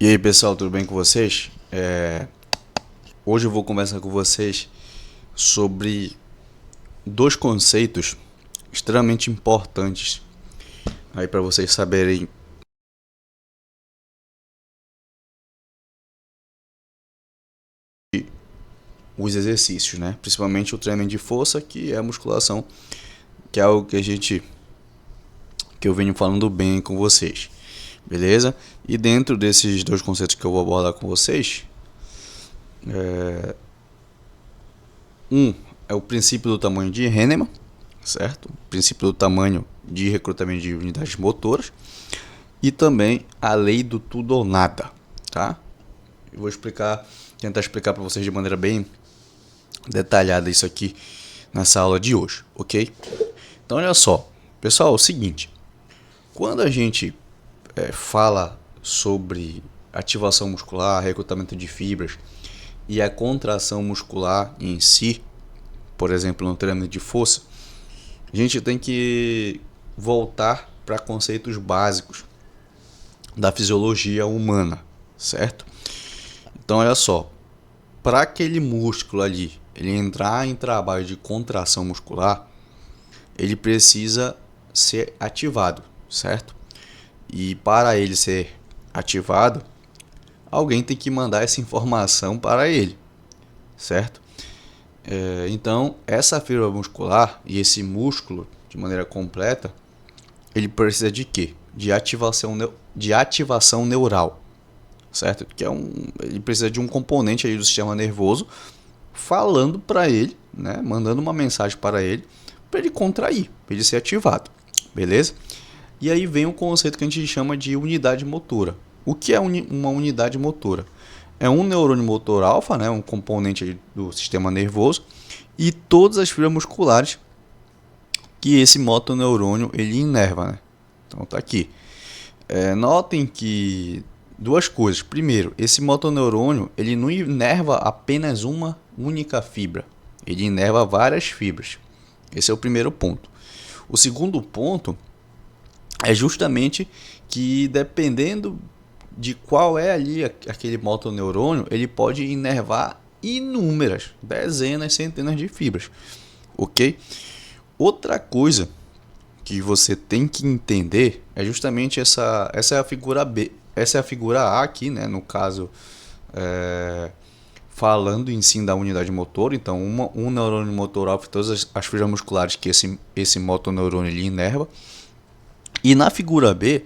E aí pessoal, tudo bem com vocês? Hoje eu vou conversar com vocês sobre dois conceitos extremamente importantes aí para vocês saberem os exercícios, né? Principalmente o treino de força, que é a musculação, que é algo que eu venho falando bem com vocês, beleza? E dentro desses dois conceitos que eu vou abordar com vocês, um é o princípio do tamanho de Hahnemann, certo? O princípio do tamanho de recrutamento de unidades motoras e também a lei do tudo ou nada, tá? Eu vou tentar explicar para vocês de maneira bem detalhada isso aqui nessa aula de hoje, ok? Então olha só, pessoal, é o seguinte, quando a gente fala sobre ativação muscular, recrutamento de fibras e a contração muscular em si, por exemplo, no treinamento de força, a gente tem que voltar para conceitos básicos da fisiologia humana, certo? Então olha só, para aquele músculo ali, ele entrar em trabalho de contração muscular, ele precisa ser ativado, certo? E para ele ser ativado, alguém tem que mandar essa informação para ele, certo? Então, essa fibra muscular e esse músculo, de maneira completa, ele precisa de quê? De ativação neural, certo? Ele precisa de um componente aí do sistema nervoso falando para ele, né? Mandando uma mensagem para ele contrair, para ele ser ativado, beleza? E aí vem um conceito que a gente chama de unidade motora. O que é uma unidade motora? É um neurônio motor alfa, né, um componente do sistema nervoso, e todas as fibras musculares que esse motoneurônio ele inerva, né? Então tá aqui. Notem que duas coisas. Primeiro, esse motoneurônio ele não inerva apenas uma única fibra, ele inerva várias fibras. Esse é o primeiro ponto. O segundo ponto é justamente que dependendo de qual é ali aquele motoneurônio, ele pode inervar inúmeras, dezenas, centenas de fibras, ok? Outra coisa que você tem que entender é justamente essa é a figura B, essa é a figura A aqui, né? No caso, falando em si da unidade motor, então um neurônio motor alfa e todas as fibras musculares que esse motoneurônio ele inerva. E na figura B,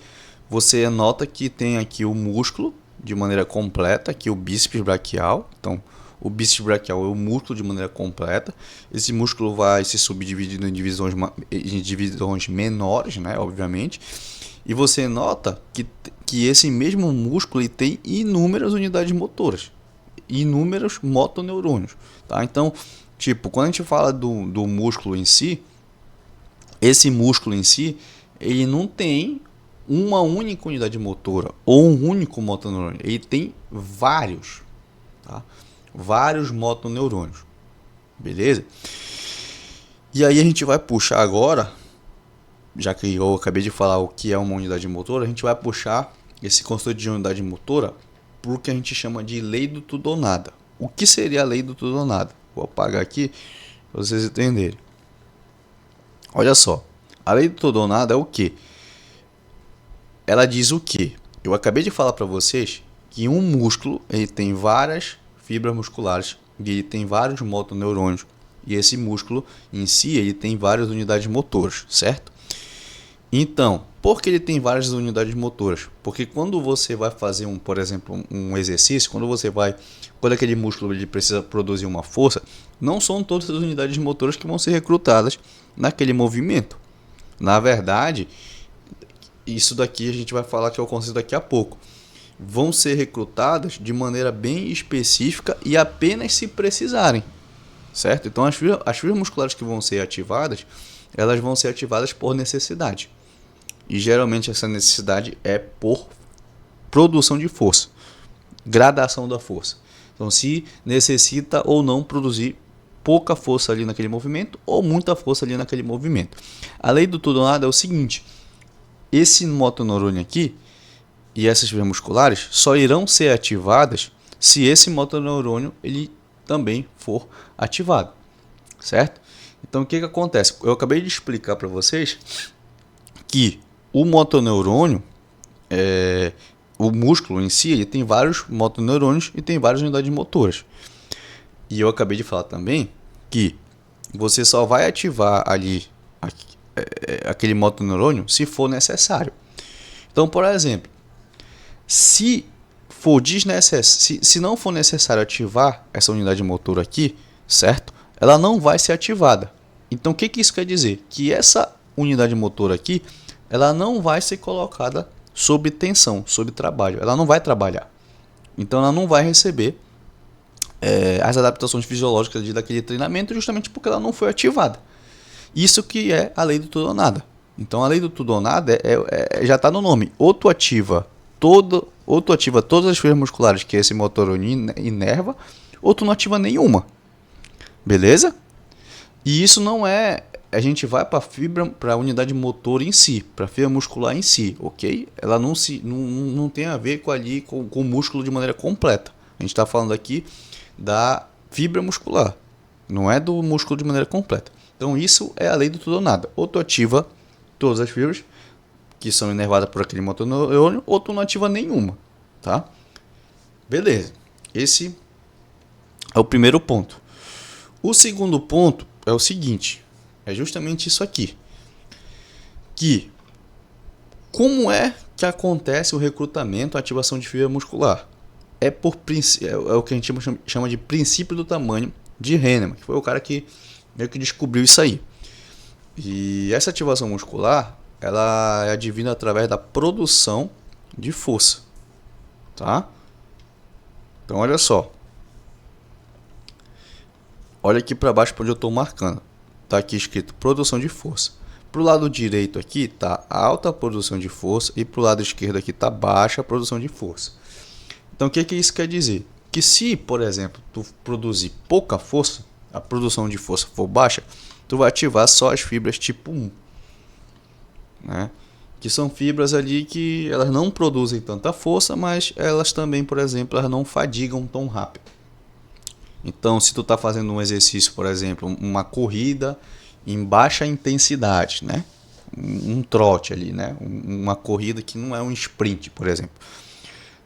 você nota que tem aqui o músculo de maneira completa, aqui o bíceps braquial. Então, o bíceps braquial é o músculo de maneira completa. Esse músculo vai se subdividindo em divisões menores, né, obviamente. E você nota que esse mesmo músculo ele tem inúmeras unidades motoras, inúmeros motoneurônios, tá? Então, tipo, quando a gente fala do músculo em si, esse músculo em si, ele não tem uma única unidade motora ou um único motoneurônio. Ele tem vários, tá? Vários motoneurônios, beleza? E aí a gente vai puxar agora, já que eu acabei de falar o que é uma unidade motora, a gente vai puxar esse conceito de unidade motora por que a gente chama de lei do tudo ou nada. O que seria a lei do tudo ou nada? Vou apagar aqui para vocês entenderem. Olha só, a lei do tudo ou nada é o que? Ela diz o que? Eu acabei de falar para vocês que um músculo ele tem várias fibras musculares e ele tem vários motoneurônios. E esse músculo em si ele tem várias unidades motoras, certo? Então, por que ele tem várias unidades motoras? Porque quando você vai fazer por exemplo, um exercício, quando aquele músculo ele precisa produzir uma força, não são todas as unidades motoras que vão ser recrutadas naquele movimento. Na verdade, isso daqui a gente vai falar que é o conceito daqui a pouco. Vão ser recrutadas de maneira bem específica e apenas se precisarem, certo? Então as fibras musculares que vão ser ativadas, elas vão ser ativadas por necessidade. E geralmente essa necessidade é por produção de força, gradação da força. Então se necessita ou não produzir pouca força ali naquele movimento ou muita força ali naquele movimento. A lei do tudo ou nada é o seguinte: esse motoneurônio aqui, e essas fibras musculares só irão ser ativadas se esse motoneurônio ele também for ativado, certo? Então o que acontece? Eu acabei de explicar para vocês que o motoneurônio, o músculo em si, ele tem vários motoneurônios e tem várias unidades motoras. E eu acabei de falar também que você só vai ativar ali aquele motoneurônio se for necessário. Então, por exemplo, se não for necessário ativar essa unidade motora aqui, certo? Ela não vai ser ativada. Então, o que isso quer dizer? Que essa unidade motora aqui, ela não vai ser colocada sob tensão, sob trabalho. Ela não vai trabalhar. Então, ela não vai receber as adaptações fisiológicas daquele treinamento, justamente porque ela não foi ativada. Isso que é a lei do tudo ou nada. Então, a lei do tudo ou nada já está no nome. Ou tu ativa todas as fibras musculares que esse motorônio inerva, ou tu não ativa nenhuma. Beleza? E isso não é... A gente vai para a unidade motor em si, para a fibra muscular em si, ok? Ela não tem a ver com o músculo de maneira completa. A gente está falando aqui da fibra muscular, não é do músculo de maneira completa. Então isso é a lei do tudo ou nada. Ou tu ativa todas as fibras que são inervadas por aquele motoneurônio, ou tu não ativa nenhuma, tá? Beleza. Esse é o primeiro ponto. O segundo ponto é o seguinte, é justamente isso aqui. Que como é que acontece o recrutamento, a ativação de fibra muscular? É o que a gente chama de princípio do tamanho de Hahnemann, que foi o cara que meio que descobriu isso aí. E essa ativação muscular, ela é advinda através da produção de força, tá? Então olha só. Olha aqui para baixo onde eu estou marcando. Tá aqui escrito produção de força. Pro lado direito aqui tá alta produção de força e pro lado esquerdo aqui tá baixa produção de força. Então o que isso quer dizer? Que se, por exemplo, tu produzir pouca força, a produção de força for baixa, tu vai ativar só as fibras tipo 1, né? Que são fibras ali que elas não produzem tanta força, mas elas também, por exemplo, elas não fadigam tão rápido. Então, se tu está fazendo um exercício, por exemplo, uma corrida em baixa intensidade, né? Um trote ali, né? Uma corrida que não é um sprint, por exemplo.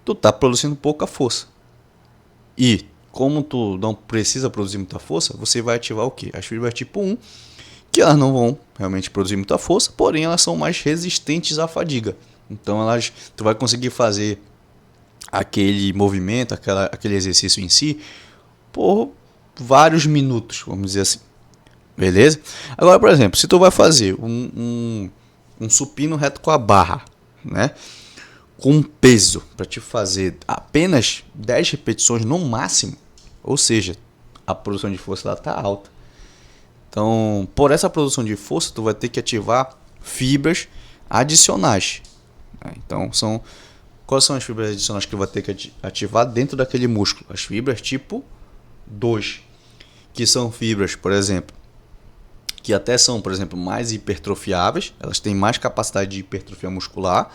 Tu está produzindo pouca força. E como tu não precisa produzir muita força, você vai ativar o quê? As fibras tipo 1, que elas não vão realmente produzir muita força, porém elas são mais resistentes à fadiga. Então tu vai conseguir fazer aquele movimento, aquele exercício em si, por vários minutos, vamos dizer assim. Beleza? Agora, por exemplo, se tu vai fazer um supino reto com a barra, né? Com peso, para te fazer apenas 10 repetições no máximo, ou seja, a produção de força está alta. Então, por essa produção de força, tu vai ter que ativar fibras adicionais. Então, quais são as fibras adicionais que vai ter que ativar dentro daquele músculo? As fibras tipo 2, que são fibras, por exemplo, que até são, por exemplo, mais hipertrofiáveis, elas têm mais capacidade de hipertrofia muscular,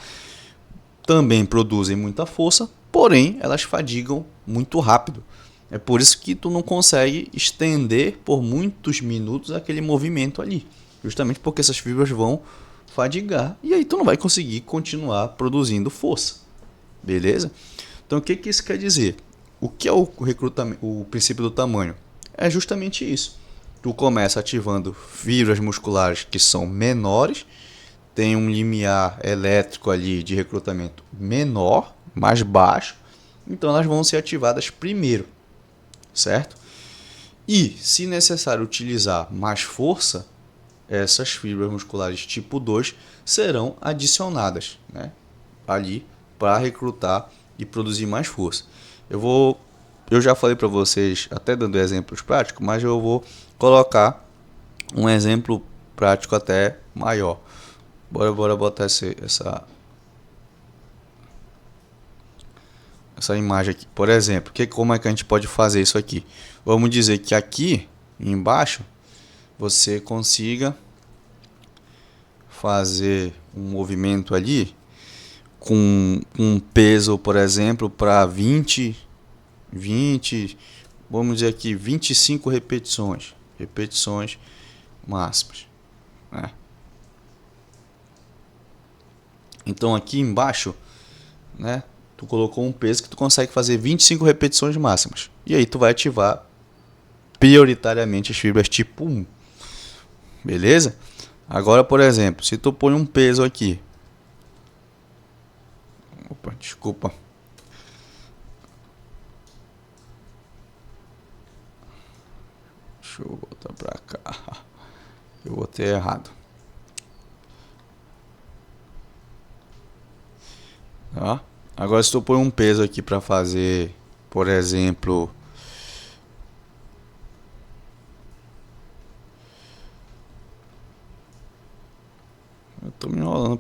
também produzem muita força, porém elas fadigam muito rápido. É por isso que tu não consegue estender por muitos minutos aquele movimento ali, justamente porque essas fibras vão fadigar e aí tu não vai conseguir continuar produzindo força. Beleza? Então o que isso quer dizer? O que é o recrutamento, o princípio do tamanho? É justamente isso. Tu começa ativando fibras musculares que são menores, tem um limiar elétrico ali de recrutamento menor, mais baixo, então elas vão ser ativadas primeiro, certo? E, se necessário utilizar mais força, essas fibras musculares tipo 2 serão adicionadas, né, ali para recrutar e produzir mais força. Eu já falei para vocês, até dando exemplos práticos, mas eu vou colocar um exemplo prático até maior. Bora botar essa imagem aqui. Por exemplo, como é que a gente pode fazer isso aqui? Vamos dizer que aqui embaixo você consiga fazer um movimento ali com um peso, por exemplo, para 20, vamos dizer aqui, 25 repetições máximas, né? Então aqui embaixo, né, tu colocou um peso que tu consegue fazer 25 repetições máximas. E aí tu vai ativar prioritariamente as fibras tipo 1. Beleza? Agora, por exemplo, se tu põe um peso aqui. Opa, desculpa. Deixa eu voltar pra cá. Eu botei errado. Tá? Agora se tu põe um peso aqui para fazer, por exemplo, eu tô me enrolando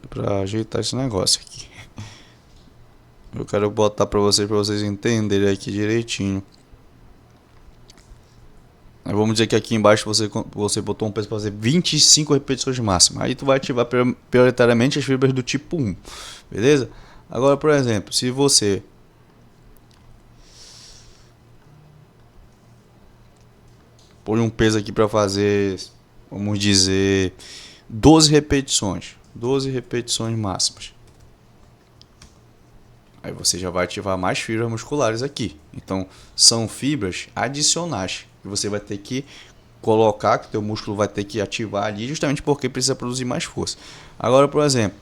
para ajeitar esse negócio aqui. Eu quero botar para vocês entenderem aqui direitinho. Vamos dizer que aqui embaixo você botou um peso para fazer 25 repetições máximas. Aí tu vai ativar prioritariamente as fibras do tipo 1. Beleza? Agora, por exemplo, se você põe um peso aqui para fazer, vamos dizer, 12 repetições máximas. Aí você já vai ativar mais fibras musculares aqui. Então, são fibras adicionais que você vai ter que colocar, que o teu músculo vai ter que ativar ali, justamente porque precisa produzir mais força. Agora, por exemplo,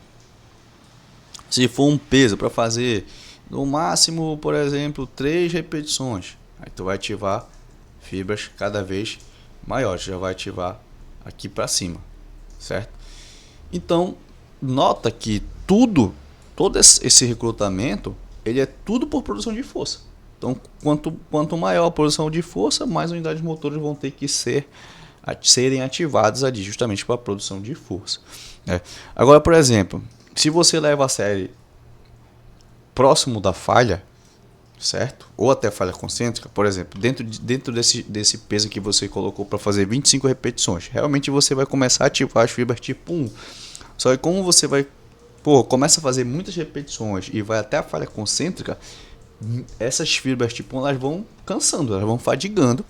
se for um peso para fazer no máximo, por exemplo, 3 repetições, aí tu vai ativar fibras cada vez maiores, já vai ativar aqui para cima, certo? Então, nota que todo esse recrutamento, ele é tudo por produção de força. Então, quanto maior a produção de força, mais unidades motoras vão ter que serem ativadas ali, justamente para a produção de força. Agora, por exemplo, se você leva a série próximo da falha, certo? Ou até falha concêntrica, por exemplo, dentro desse peso que você colocou para fazer 25 repetições, realmente você vai começar a ativar as fibras tipo 1. Só que como você começa a fazer muitas repetições e vai até a falha concêntrica, essas fibras tipo 1 elas vão cansando, elas vão fadigando,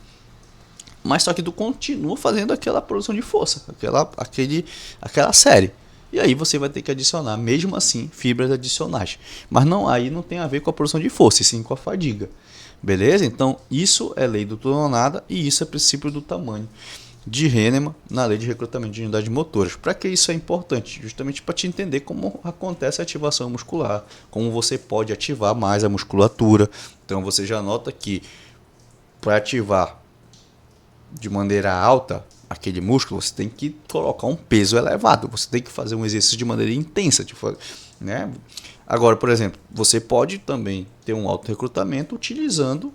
mas só que tu continua fazendo aquela produção de força, aquela série. E aí você vai ter que adicionar, mesmo assim, fibras adicionais. Mas aí não tem a ver com a produção de força, e sim com a fadiga. Beleza? Então, isso é lei do tudo ou nada e isso é princípio do tamanho de Hahnemann na lei de recrutamento de unidades motoras. Para que isso é importante? Justamente para te entender como acontece a ativação muscular, como você pode ativar mais a musculatura. Então, você já nota que para ativar de maneira alta aquele músculo, você tem que colocar um peso elevado, você tem que fazer um exercício de maneira intensa, né? Agora, por exemplo, você pode também ter um alto recrutamento utilizando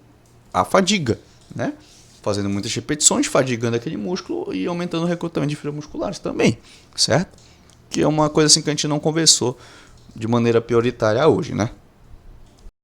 a fadiga, né? Fazendo muitas repetições, fadigando aquele músculo e aumentando o recrutamento de fibras musculares também, certo? Que é uma coisa assim que a gente não conversou de maneira prioritária hoje, né?